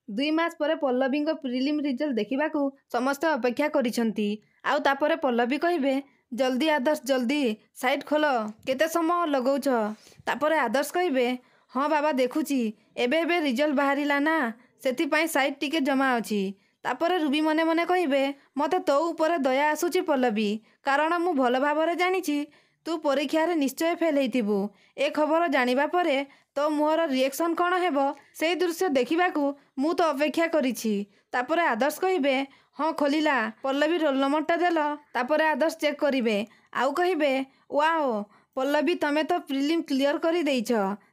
2 ମାସ ପରେ ପଲ୍ଲବୀଙ୍କ prelim result ଦେଖିବାକୁ ସମସ୍ତେ ଅପେକ୍ଷା କରିଛନ୍ତି। ଆଉ ତାପରେ ପଲ୍ଲବୀ କହିବେ, ଜଲ୍ଦି ଆଦର୍ଶ ଜଲ୍ଦି ସାଇଟ୍ ଖୋଲ, କେତେ ସମୟ ଲଗଉଛ? ତାପରେ ଆଦର୍ଶ କହିବେ, ହଁ ବାବା ଦେଖୁଛି, ଏବେ ରିଜଲ୍ଟ ବାହାରିଲା ନା, ସେଥିପାଇଁ ସାଇଟ୍ ଟିକେ ଜମା ଅଛି। ତାପରେ ରୁବି ମନେ ମନେ କହିବେ, ମୋତେ ତୋ ଉପରେ ଦୟା ଆସୁଛି ପଲ୍ଲବୀ, କାରଣ ମୁଁ ଭଲ ଭାବରେ ଜାଣିଛି ତୁ ପରୀକ୍ଷାରେ ନିଶ୍ଚୟ ଫେଲ୍ ହେଇଥିବୁ। ଏ ଖବର ଜାଣିବା ପରେ ତୋ ମୁହଁର ରିଏକ୍ସନ୍ କ'ଣ ହେବ ସେଇ ଦୃଶ୍ୟ ଦେଖିବାକୁ ମୁଁ ତ ଅପେକ୍ଷା କରିଛି। ତାପରେ ଆଦର୍ଶ କହିବେ, ହଁ ଖୋଲିଲା, ପଲ୍ଲବୀ ରୋଲ ନମ୍ବରଟା ଦେଲ। ତାପରେ ଆଦର୍ଶ ଚେକ୍ କରିବେ, ଆଉ କହିବେ, ୱାଓ ପଲ୍ଲବୀ ତମେ ତ ପ୍ରିଲିମ୍ କ୍ଲିୟର କରି ଦେଇଛ।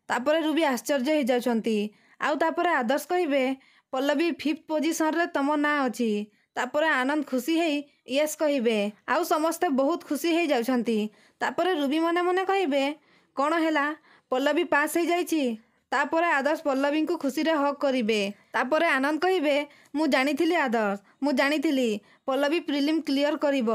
ତାପରେ ରୁବି ଆଶ୍ଚର୍ଯ୍ୟ ହେଇଯାଉଛନ୍ତି। ଆଉ ତାପରେ ଆଦର୍ଶ କହିବେ, ପଲ୍ଲବୀ 5th ପୋଜିସନରେ ତମ ନାଁ ଅଛି। ତାପରେ ଆନନ୍ଦ ଖୁସି ହେଇ ୟେସ୍ କହିବେ, ଆଉ ସମସ୍ତେ ବହୁତ ଖୁସି ହେଇଯାଉଛନ୍ତି। ତାପରେ ରୁବି ମନେ ମନେ କହିବେ, କ'ଣ ହେଲା, ପଲ୍ଲବୀ ପାସ୍ ହେଇଯାଇଛି। ତାପରେ ଆଦର୍ଶ ପଲ୍ଲବୀଙ୍କୁ ଖୁସିରେ ହକ୍ କରିବେ। ତାପରେ ଆନନ୍ଦ କହିବେ, ମୁଁ ଜାଣିଥିଲି ଆଦର୍ଶ, ମୁଁ ଜାଣିଥିଲି ପଲ୍ଲବୀ ପ୍ରିଲିମ୍ କ୍ଲିୟର କରିବ।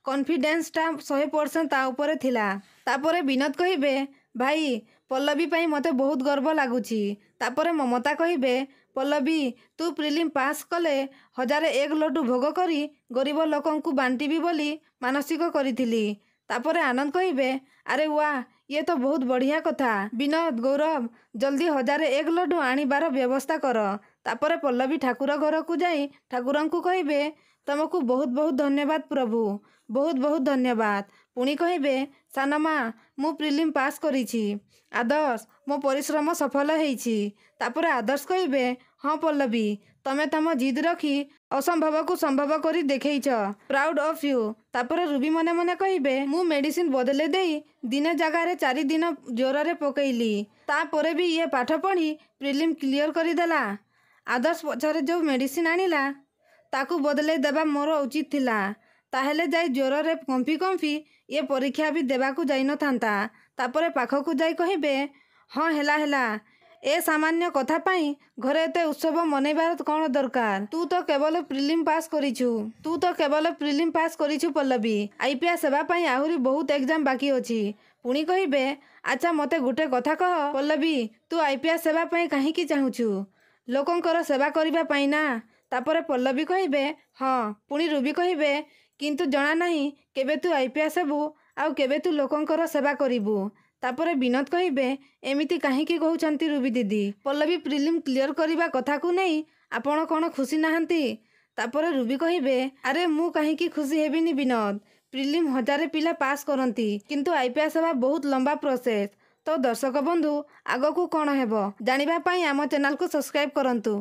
କନଫିଡେନ୍ସଟା 100% ତା ଉପରେ ଥିଲା। ତାପରେ ବିନୋଦ କହିବେ, ଭାଇ ପଲ୍ଲବୀ ପାଇଁ ମୋତେ ବହୁତ ଗର୍ବ ଲାଗୁଛି। ତାପରେ ମମତା କହିବେ, ପଲ୍ଲବୀ ତୁ ପ୍ରିଲିମ୍ ପାସ୍ କଲେ 1001 ଲଡୁ ଭୋଗ କରି ଗରିବ ଲୋକଙ୍କୁ ବାଣ୍ଟିବି ବୋଲି ମାନସିକ କରିଥିଲି। ତାପରେ ଆନନ୍ଦ କହିବେ, ଆରେ ୱାଃ, ଇଏ ତ ବହୁତ ବଢ଼ିଆ କଥା। ବିନୋଦ, ଗୌରବ ଜଲ୍ଦି 1001 ଲଡୁ ଆଣିବାର ବ୍ୟବସ୍ଥା କର। ତାପରେ ପଲ୍ଲବୀ ଠାକୁର ଘରକୁ ଯାଇ ଠାକୁରଙ୍କୁ କହିବେ, ତମକୁ ବହୁତ ବହୁତ ଧନ୍ୟବାଦ ପ୍ରଭୁ, ବହୁତ ବହୁତ ଧନ୍ୟବାଦ। ପୁଣି କହିବେ, ସାନମା ମୁଁ ପ୍ରିଲିମ୍ ପାସ୍ କରିଛି। ଆଦର୍ଶ ମୋ ପରିଶ୍ରମ ସଫଳ ହେଇଛି। ତାପରେ ଆଦର୍ଶ କହିବେ, ହଁ ପଲ୍ଲବୀ ତମେ ତମ ଜିଦ୍ ରଖି ଅସମ୍ଭବକୁ ସମ୍ଭବ କରି ଦେଖେଇଛ, ପ୍ରାଉଡ୍ ଅଫ୍ ୟୁ। ତାପରେ ରୁବି ମନେ ମନେ କହିବେ, ମୁଁ ମେଡିସିନ ବଦଲେଇ ଦେଇ ଦିନେ ଜାଗାରେ 4 ଦିନ ଜ୍ୱରରେ ପକେଇଲି, ତାପରେ ବି ଇଏ ପାଠ ପଢ଼ି ପ୍ରିଲିମ୍ କ୍ଲିୟର କରିଦେଲା। ଆଦର୍ଶ ପଛରେ ଯେଉଁ ମେଡିସିନ ଆଣିଲା ତାକୁ ବଦଲେଇ ଦେବା ମୋର ଉଚିତ ଥିଲା। ତାହେଲେ ଯାଇ ଜ୍ୱରରେ କମ୍ପି କମ୍ପି ଇଏ ପରୀକ୍ଷା ବି ଦେବାକୁ ଯାଇନଥାନ୍ତା। ତାପରେ ପାଖକୁ ଯାଇ କହିବେ, ହଁ ହେଲା, ଏ ସାମାନ୍ୟ କଥା ପାଇଁ ଘରେ ଏତେ ଉତ୍ସବ ମନେଇବାର କ'ଣ ଦରକାର? ତୁ ତ କେବଳ ପ୍ରିଲିମ୍ ପାସ୍ କରିଛୁ ପଲ୍ଲବୀ, IPS ହେବା ପାଇଁ ଆହୁରି ବହୁତ ଏକ୍ଜାମ ବାକି ଅଛି। ପୁଣି କହିବେ, ଆଚ୍ଛା ମୋତେ ଗୋଟେ କଥା କହ ପଲ୍ଲବୀ, ତୁ IPS ହେବା ପାଇଁ କାହିଁକି ଚାହୁଁଛୁ? ଲୋକଙ୍କର ସେବା କରିବା ପାଇଁ ନା? ତାପରେ ପଲ୍ଲବୀ କହିବେ, ହଁ। ପୁଣି ରୁବି କହିବେ, କିନ୍ତୁ ଜଣା ନାହିଁ କେବେ ତୁ IPS ହେବୁ ଆଉ କେବେ ତୁ ଲୋକଙ୍କର ସେବା କରିବୁ। ତାପରେ ବିନୋଦ କହିବେ, ଏମିତି କାହିଁକି କହୁଛନ୍ତି ରୁବି ଦିଦି? ପଲ୍ଲବୀ ପ୍ରିଲିମ୍ କ୍ଲିୟର କରିବା କଥାକୁ ନେଇ ଆପଣ କ'ଣ ଖୁସି ନାହାନ୍ତି? ତାପରେ ରୁବି କହିବେ, ଆରେ ମୁଁ କାହିଁକି ଖୁସି ହେବିନି ବିନୋଦ, ପ୍ରିଲିମ୍ 1000 ପିଲା ପାସ୍ କରନ୍ତି, କିନ୍ତୁ IPS ହେବା ବହୁତ ଲମ୍ବା ପ୍ରୋସେସ୍। ତ ଦର୍ଶକ ବନ୍ଧୁ, ଆଗକୁ କ'ଣ ହେବ ଜାଣିବା ପାଇଁ ଆମ ଚ୍ୟାନେଲକୁ ସବସ୍କ୍ରାଇବ୍ କରନ୍ତୁ।